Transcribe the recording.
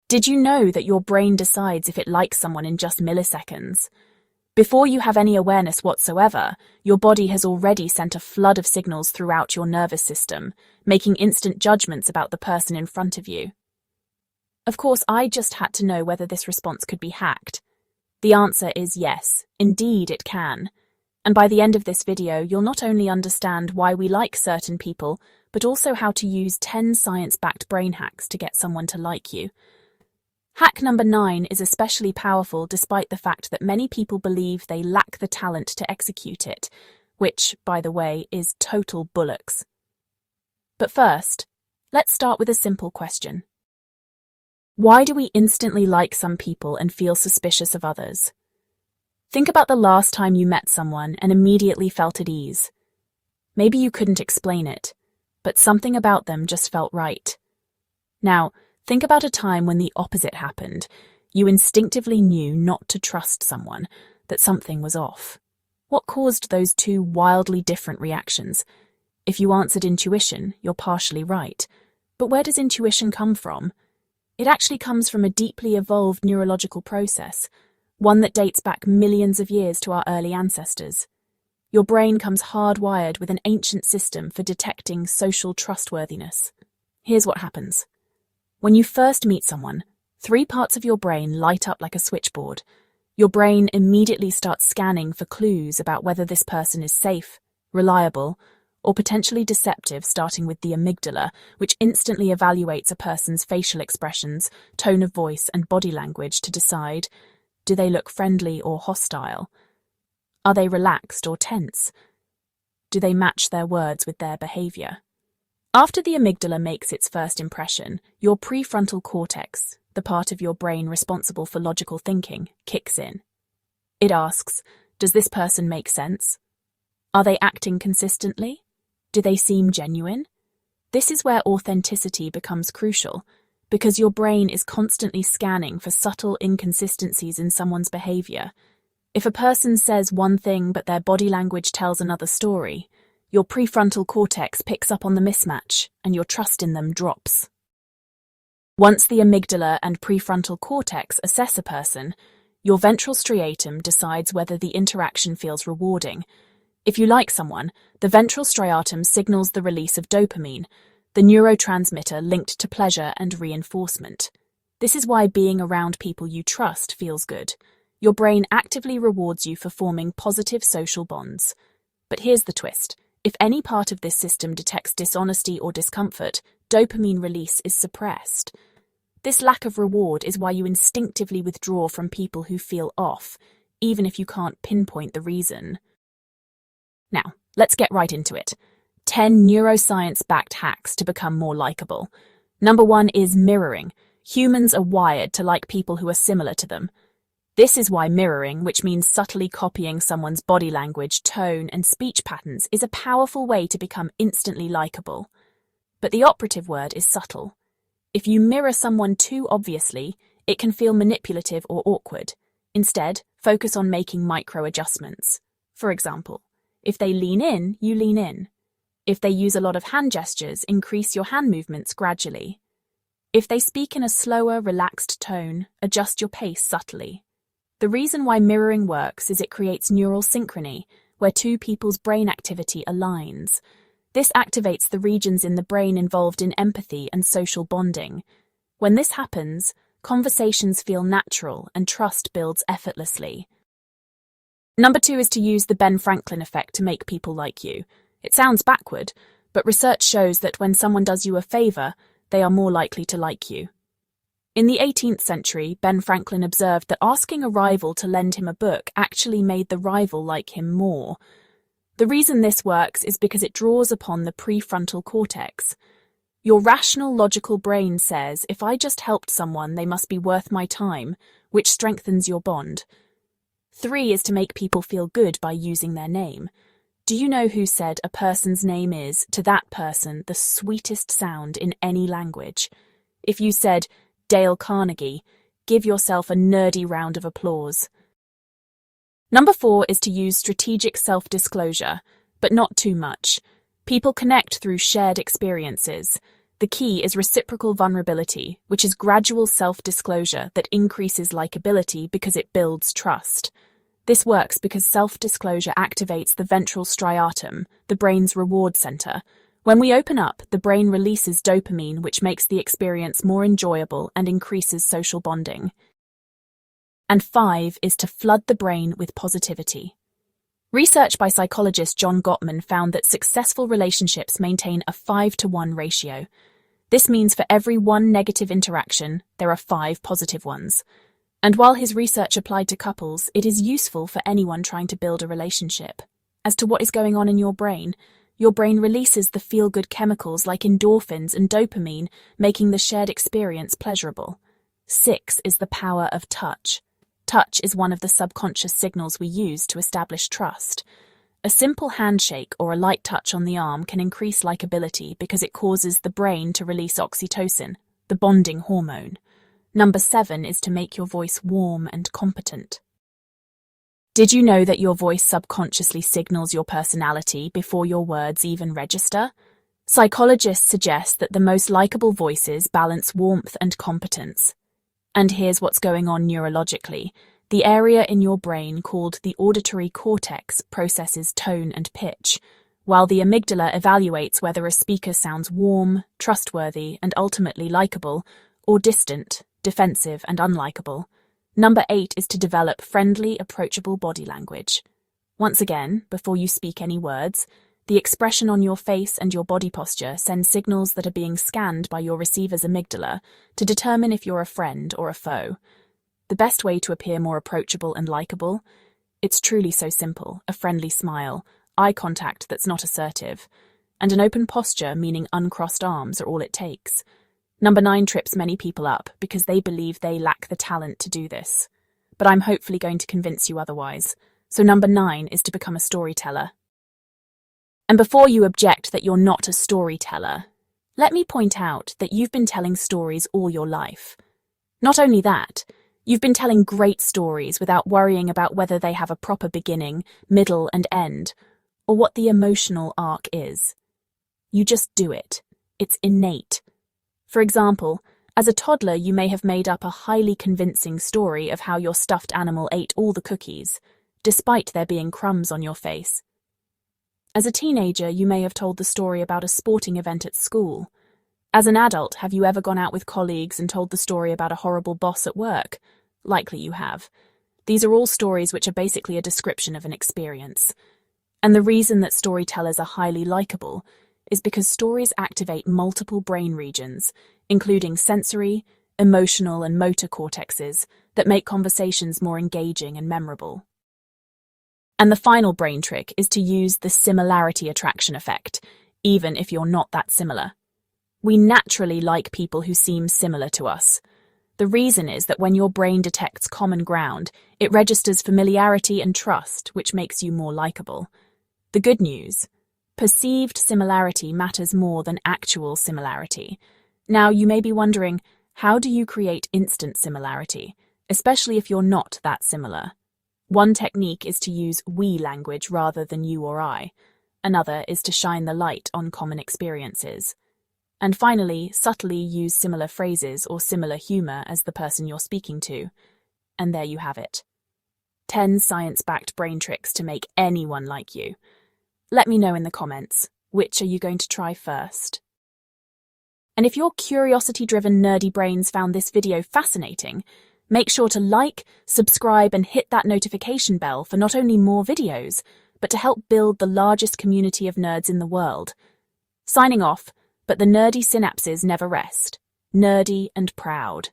Did you know that your brain decides if it likes someone in just milliseconds? Before you have any awareness whatsoever, your body has already sent a flood of signals throughout your nervous system, making instant judgments about the person in front of you. Of course, I just had to know whether this response could be hacked. The answer is yes, indeed it can. And by the end of this video, you'll not only understand why we like certain people, but also how to use 10 science-backed brain hacks to get someone to like you. Hack number 9 is especially powerful despite the fact that many people believe they lack the talent to execute it, which, by the way, is total bollocks. But first, let's start with a simple question. Why do we instantly like some people and feel suspicious of others? Think about the last time you met someone and immediately felt at ease. Maybe you couldn't explain it, but something about them just felt right. Now, think about a time when the opposite happened. You instinctively knew not to trust someone, that something was off. What caused those two wildly different reactions? If you answered intuition, you're partially right. But where does intuition come from? It actually comes from a deeply evolved neurological process, one that dates back millions of years to our early ancestors. Your brain comes hardwired with an ancient system for detecting social trustworthiness. Here's what happens. When you first meet someone, 3 parts of your brain light up like a switchboard. Your brain immediately starts scanning for clues about whether this person is safe, reliable, or potentially deceptive, starting with the amygdala, which instantly evaluates a person's facial expressions, tone of voice, and body language to decide, do they look friendly or hostile? Are they relaxed or tense? Do they match their words with their behavior? After the amygdala makes its first impression, your prefrontal cortex, the part of your brain responsible for logical thinking, kicks in. It asks, does this person make sense? Are they acting consistently? Do they seem genuine? This is where authenticity becomes crucial, because your brain is constantly scanning for subtle inconsistencies in someone's behavior. If a person says one thing but their body language tells another story, your prefrontal cortex picks up on the mismatch, and your trust in them drops. Once the amygdala and prefrontal cortex assess a person, your ventral striatum decides whether the interaction feels rewarding. If you like someone, the ventral striatum signals the release of dopamine, the neurotransmitter linked to pleasure and reinforcement. This is why being around people you trust feels good. Your brain actively rewards you for forming positive social bonds. But here's the twist. If any part of this system detects dishonesty or discomfort, dopamine release is suppressed. This lack of reward is why you instinctively withdraw from people who feel off, even if you can't pinpoint the reason. Now, let's get right into it. 10 neuroscience-backed hacks to become more likable. Number 1 is mirroring. Humans are wired to like people who are similar to them. This is why mirroring, which means subtly copying someone's body language, tone, and speech patterns, is a powerful way to become instantly likable. But the operative word is subtle. If you mirror someone too obviously, it can feel manipulative or awkward. Instead, focus on making micro-adjustments. For example, if they lean in, you lean in. If they use a lot of hand gestures, increase your hand movements gradually. If they speak in a slower, relaxed tone, adjust your pace subtly. The reason why mirroring works is it creates neural synchrony, where two people's brain activity aligns. This activates the regions in the brain involved in empathy and social bonding. When this happens, conversations feel natural and trust builds effortlessly. Number 2 is to use the Ben Franklin effect to make people like you. It sounds backward, but research shows that when someone does you a favor, they are more likely to like you. In the 18th century, Ben Franklin observed that asking a rival to lend him a book actually made the rival like him more. The reason this works is because it draws upon the prefrontal cortex. Your rational, logical brain says, if I just helped someone, they must be worth my time, which strengthens your bond. 3 is to make people feel good by using their name. Do you know who said a person's name is, to that person, the sweetest sound in any language? If you said, Dale Carnegie, give yourself a nerdy round of applause. Number 4 is to use strategic self-disclosure, but not too much. People connect through shared experiences. The key is reciprocal vulnerability, which is gradual self-disclosure that increases likability because it builds trust. This works because self-disclosure activates the ventral striatum, the brain's reward center. When we open up, the brain releases dopamine, which makes the experience more enjoyable and increases social bonding. And 5 is to flood the brain with positivity. Research by psychologist John Gottman found that successful relationships maintain a 5-to-1 ratio. This means for every 1 negative interaction, there are 5 positive ones. And while his research applied to couples, it is useful for anyone trying to build a relationship. As to what is going on in your brain releases the feel-good chemicals like endorphins and dopamine, making the shared experience pleasurable. 6 is the power of touch. Touch is one of the subconscious signals we use to establish trust. A simple handshake or a light touch on the arm can increase likability because it causes the brain to release oxytocin, the bonding hormone. Number 7 is to make your voice warm and competent. Did you know that your voice subconsciously signals your personality before your words even register? Psychologists suggest that the most likable voices balance warmth and competence. And here's what's going on neurologically. The area in your brain called the auditory cortex processes tone and pitch, while the amygdala evaluates whether a speaker sounds warm, trustworthy, and ultimately likable, or distant, defensive, and unlikable. Number 8 is to develop friendly, approachable body language. Once again, before you speak any words, the expression on your face and your body posture send signals that are being scanned by your receiver's amygdala to determine if you're a friend or a foe. The best way to appear more approachable and likable? It's truly so simple: a friendly smile, eye contact that's not assertive, and an open posture, meaning uncrossed arms, are all it takes. Number 9 trips many people up because they believe they lack the talent to do this. But I'm hopefully going to convince you otherwise. So number 9 is to become a storyteller. And before you object that you're not a storyteller, let me point out that you've been telling stories all your life. Not only that, you've been telling great stories without worrying about whether they have a proper beginning, middle, and end, or what the emotional arc is. You just do it. It's innate. For example, as a toddler, you may have made up a highly convincing story of how your stuffed animal ate all the cookies, despite there being crumbs on your face. As a teenager, you may have told the story about a sporting event at school. As an adult, have you ever gone out with colleagues and told the story about a horrible boss at work? Likely you have. These are all stories which are basically a description of an experience. And the reason that storytellers are highly likable is because stories activate multiple brain regions, including sensory, emotional, and motor cortexes, that make conversations more engaging and memorable. And the final brain trick is to use the similarity attraction effect, even if you're not that similar. We naturally like people who seem similar to us. The reason is that when your brain detects common ground, it registers familiarity and trust, which makes you more likable. The good news: perceived similarity matters more than actual similarity. Now, you may be wondering, how do you create instant similarity, especially if you're not that similar? One technique is to use we language rather than you or I. Another is to shine the light on common experiences. And finally, subtly use similar phrases or similar humor as the person you're speaking to. And there you have it. 10 science-backed brain tricks to make anyone like you. Let me know in the comments, which are you going to try first? And if your curiosity-driven nerdy brains found this video fascinating, make sure to like, subscribe, and hit that notification bell for not only more videos, but to help build the largest community of nerds in the world. Signing off, but the nerdy synapses never rest. Nerdy and proud.